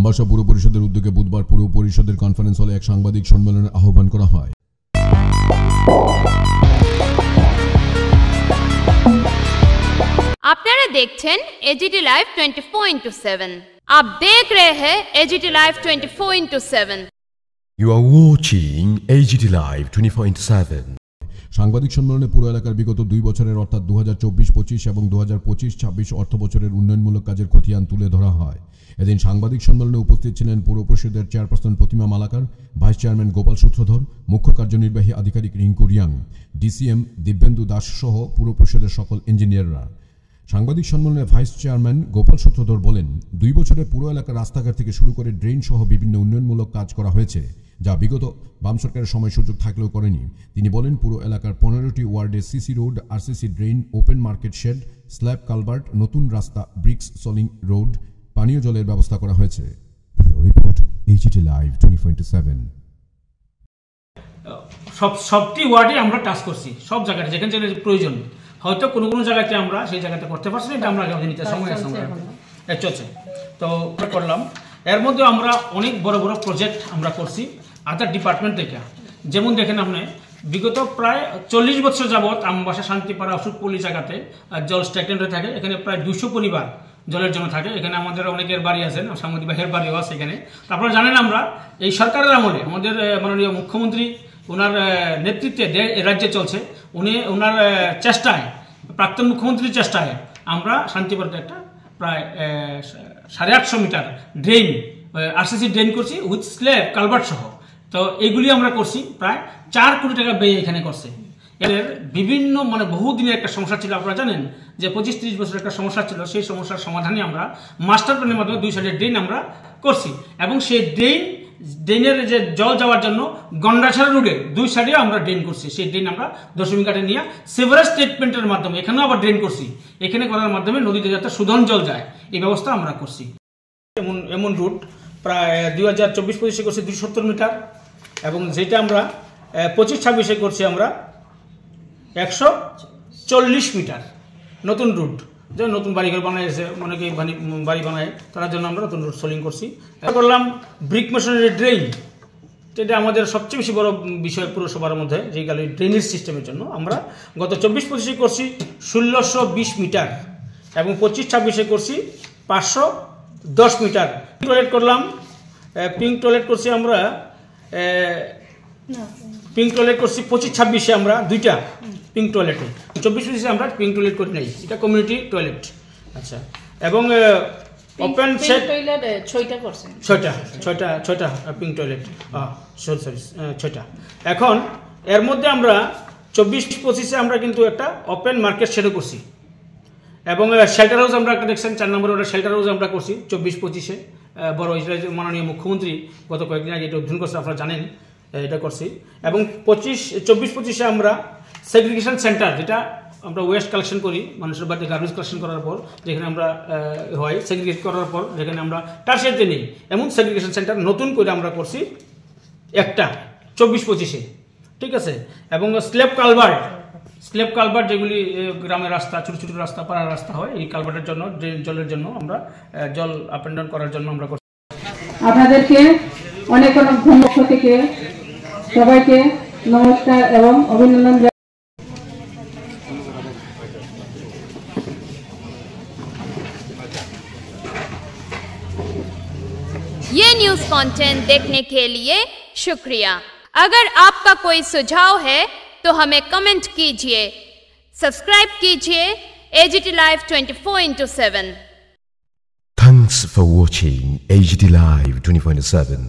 আমবাসা পুর পরিষদের উদ্যোগে বুধবার পুর পরিষদের কনফারেন্স হলে এক সাংবাদিক সম্মেলনের আহ্বান করা হয়। আপনারা দেখছেন এজিটি লাইভ 24/7। आप देख रहे हैं AGT live 24/7। You are watching AGT Live 24/7। সাংবাদিক সম্মেলনে পুরো এলাকার বিগত 2 বছরের অর্থাৎ 2024-25 এবং 2025-26 অর্থ বছরের উন্নয়নমূলক কাজের খতিয়ান তুলে ধরা হয়। এদিন সাংবাদিক সম্মেলনে উপস্থিত ছিলেন পুর পরিষদের চেয়ারপারসন প্রতিমা মালাকার, ভাইস চেয়ারম্যান গোপাল সূত্রধর, মুখ্য কার্যনির্বাহী আধিকারিক রিঙ্কু রিয়াং, ডিসিএম দিব্যেন্দু দাস সহ পুর পরিষদের সকল ইঞ্জিনিয়াররা। সাংবাদিক সম্মেলনে ভাইস চেয়ারম্যান গোপাল সূত্রধর বলেন, 2 বছরে পুরো এলাকার রাস্তাঘাট থেকে শুরু করে ড্রেন সহ বিভিন্ন উন্নয়নমূলক কাজ করা হয়েছে, যা বিগত বাম সরকারের সময় সুযোগ থাকলেও করেনি। তিনি বলেন, পুরো এলাকার 15টি ওয়ার্ডে CC road, RCC drain, open market shed, slab culvert, নতুন রাস্তা, ব্রিক্স সলিং রোড, পানীয় জলের ব্যবস্থা করা হয়েছে। Report HT live 24/7। সবটি ওয়ার্ডে আমরা টাচ করছি, সব জায়গায় যেখানে যেখানে প্রয়োজন। হয়তো কোনো কোনো জায়গাতে আমরা সেই জায়গাতে করতে পারছি না, এটা আমরা নিতে সময় চলছে তো করলাম। এর মধ্যে আমরা অনেক বড় বড় প্রজেক্ট আমরা করছি আদার ডিপার্টমেন্ট থেকে। যেমন দেখেন আপনি বিগত প্রায় 40 বছর যাবৎ আমবাসা শান্তিপাড়া অশোকপল্লী জায়গাতে জল স্ট্যাগনেন্ট হয়ে থাকে। এখানে প্রায় 200 পরিবার জলের জন্য থাকে। এখানে আমাদের অনেকের বাড়ি আছেন, সাংবাদিক ভাইয়ের বাড়িও আছে এখানে। তারপরে জানেন আমরা এই সরকারের আমলে আমাদের মাননীয় মুখ্যমন্ত্রী ওনার নেতৃত্বে রাজ্যে চলছে, ওনার চেষ্টায়, প্রাক্তন মুখ্যমন্ত্রীর চেষ্টায় আমরা শান্তিপাড়াতে একটা প্রায় 850 মিটার ড্রেন, আরসিসি ড্রেন করছি উইথ স্ল্যাব কালভার্ট সহ। তো এইগুলি আমরা করছি, প্রায় 4 কোটি টাকা ব্যয় এখানে করছে। এর বিভিন্ন বহুদিনের একটা সমস্যা ছিল, আপনারা জানেন যে 25-30 বছরের একটা সমস্যা ছিল। সেই সমস্যার সমাধানে আমরা মাস্টার প্ল্যানের মাধ্যমে 2 সাইডের ড্রেন আমরা করছি এবং সেই ড্রেনের যে জল যাওয়ার জন্য গন্ডাছড়া রোডে 2 সাইডে আমরা ড্রেন করছি। সেই ড্রেন আমরা দশমী ঘাটে নিয়ে সিভারেজ ট্রিটমেন্টের মাধ্যমে এখানেও আবার ড্রেন করছি। এখানে করার মাধ্যমে নদীতে যাতে শোধন জল যায় এই ব্যবস্থা আমরা করছি। এমন রুট প্রায় 2024-25 করছি 270 মিটার এবং যেটা আমরা 25-26 করছি আমরা 140 মিটার নতুন রুট। যে নতুন বাড়িঘর বানাইছে, অনেকে বাড়ি বানায়, তার জন্য আমরা নতুন রুট সোলিং করছি। করলাম ব্রিক মেশিনারি ড্রেন, এটা আমাদের সবচেয়ে বেশি বড় বিষয় পুরসভার মধ্যে, যে গেল ড্রেনেজ সিস্টেমের জন্য আমরা গত 24-25 করছি 1620 মিটার এবং 25-26 করছি 510 মিটার। টয়লেট করলাম, পিঙ্ক টয়লেট করছি আমরা, পিঙ্ক টয়লেট করছি 25-26 আমরা 2টা পিঙ্ক টয়লেটে। 24-25 আমরা পিঙ্ক টয়লেট করি নাই, এটা কমিউনিটি টয়লেট। আচ্ছা, এবং ওপেন সেট 6টা পিঙ্ক টয়লেট, সরি 6টা। এখন এর মধ্যে আমরা 24-25 আমরা কিন্তু একটা ওপেন মার্কেট শেডও করছি এবং শেল্টার হাউস আমরা একটা দেখছেন 4 নম্বরে ওটা শেল্টার হাউস আমরা করছি 24-25-এ। বড় মাননীয় মুখ্যমন্ত্রী গত কয়েকদিন আগে এটা উদ্বোধন করছে, আপনারা জানেন এটা করছি। এবং 24-25-এ আমরা সেগ্রিগেশন সেন্টার, যেটা আমরা ওয়েস্ট কালেকশন করি মানুষের বাড়িতে গার্বেজ কালেকশন করার পর, যেখানে আমরা হয় সেগ্রিগেট করার পর যেখানে আমরা টার্সিয়ারিতে নেই, এমন সেগ্রিগেশন সেন্টার নতুন করে আমরা করছি একটা 24-25-এ, ঠিক আছে। এবং স্ল্যাব কালভার্ট যেগুলি গ্রামের রাস্তা, ছোটো ছোটো রাস্তা, পাড়ার রাস্তা হয়, এই কালভার্টের জন্য, জলের জন্য আমরা জল আপ অ্যান্ড ডাউন করার জন্য আমরা করছি। আপনাদেরকে অনেক অনেক ধন্যবাদ থেকে সবাইকে নমস্কার এবং অভিনন্দন। ये न्यूज़ कंटेंट देखने के लिए शुक्रिया। अगर आपका कोई सुझाव है तो हमें कमेंट कीजिए, सब्सक्राइब कीजिए AGT live 24/7। Thanks for watching AGT Live 24/7।